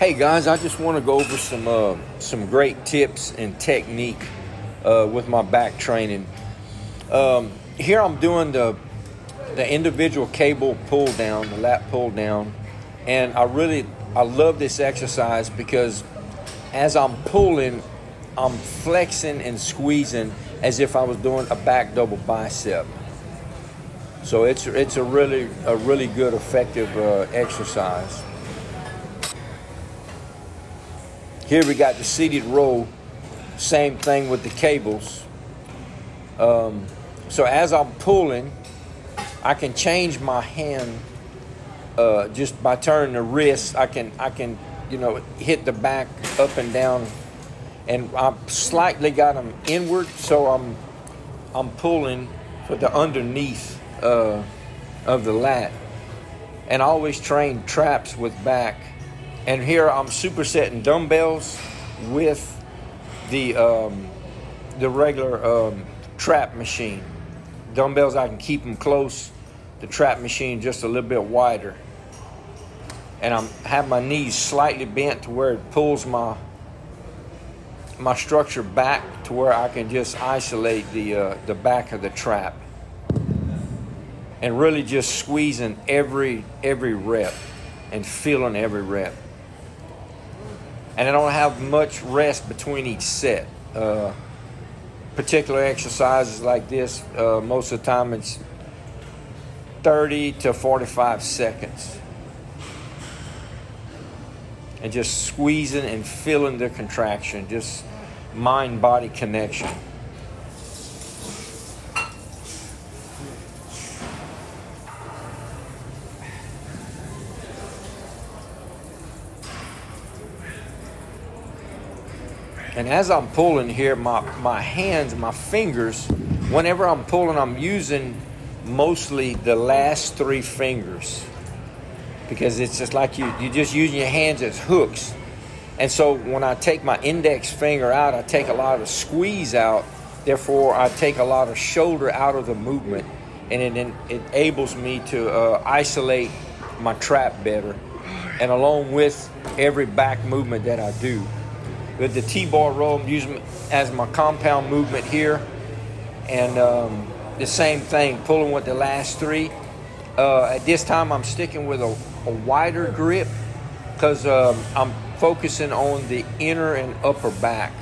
Hey guys, I just want to go over some great tips and technique with my back training. Here I'm doing the individual cable pull down, the lat pull down, and I love this exercise because as I'm pulling, I'm flexing and squeezing as if I was doing a back double bicep. So it's a really good effective exercise. Here we got the seated row, same thing with the cables. So as I'm pulling, I can change my hand just by turning the wrist. I can hit the back up and down, and I slightly got them inward, so I'm pulling for the underneath of the lat, and I always train traps with back. And here I'm supersetting dumbbells with the regular trap machine. Dumbbells, I can keep them close. The trap machine just a little bit wider. And I have my knees slightly bent to where it pulls my structure back to where I can just isolate the back of the trap. And really just squeezing every rep and feeling every rep. And I don't have much rest between each set. Particular exercises like this, most of the time it's 30 to 45 seconds. And just squeezing and feeling the contraction, just mind-body connection. And as I'm pulling here, my hands, my fingers, whenever I'm pulling, I'm using mostly the last three fingers, because it's just like you're just using your hands as hooks. And so when I take my index finger out, I take a lot of squeeze out. Therefore, I take a lot of shoulder out of the movement, and it enables me to isolate my trap better, and along with every back movement that I do. With the T-bar row, I'm using as my compound movement here, and the same thing, pulling with the last three. At this time, I'm sticking with a wider grip because I'm focusing on the inner and upper back,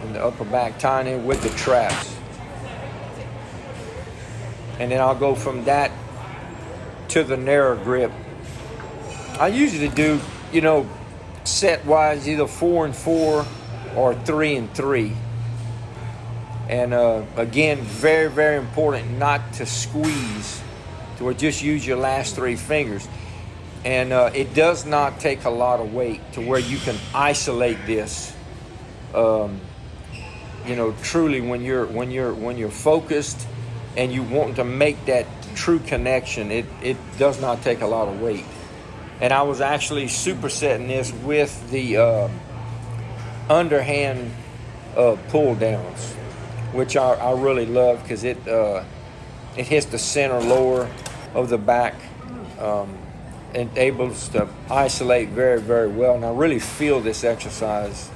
and the upper back tying in with the traps. And then I'll go from that to the narrow grip. I usually do, set wise, either 4 and 4 or 3 and 3. And again, very, very important not to squeeze, to just use your last three fingers. And it does not take a lot of weight to where you can isolate this. Truly, when you're focused and you want to make that true connection, it does not take a lot of weight. And I was actually supersetting this with the underhand pull downs, which I really love because it hits the center lower of the back, and able to isolate very, very well. And I really feel this exercise.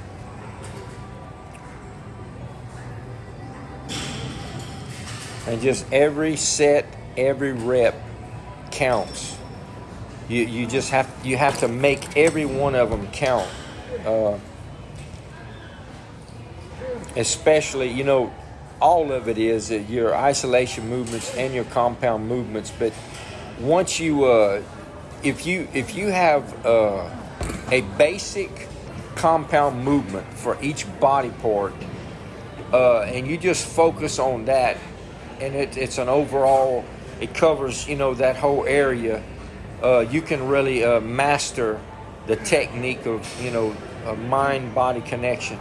And just every set, every rep counts. You have to make every one of them count. Especially, all of it is your isolation movements and your compound movements. But once you, if you have a basic compound movement for each body part, and you just focus on that, and it's an overall, it covers that whole area. You can really master the technique of a mind-body connection.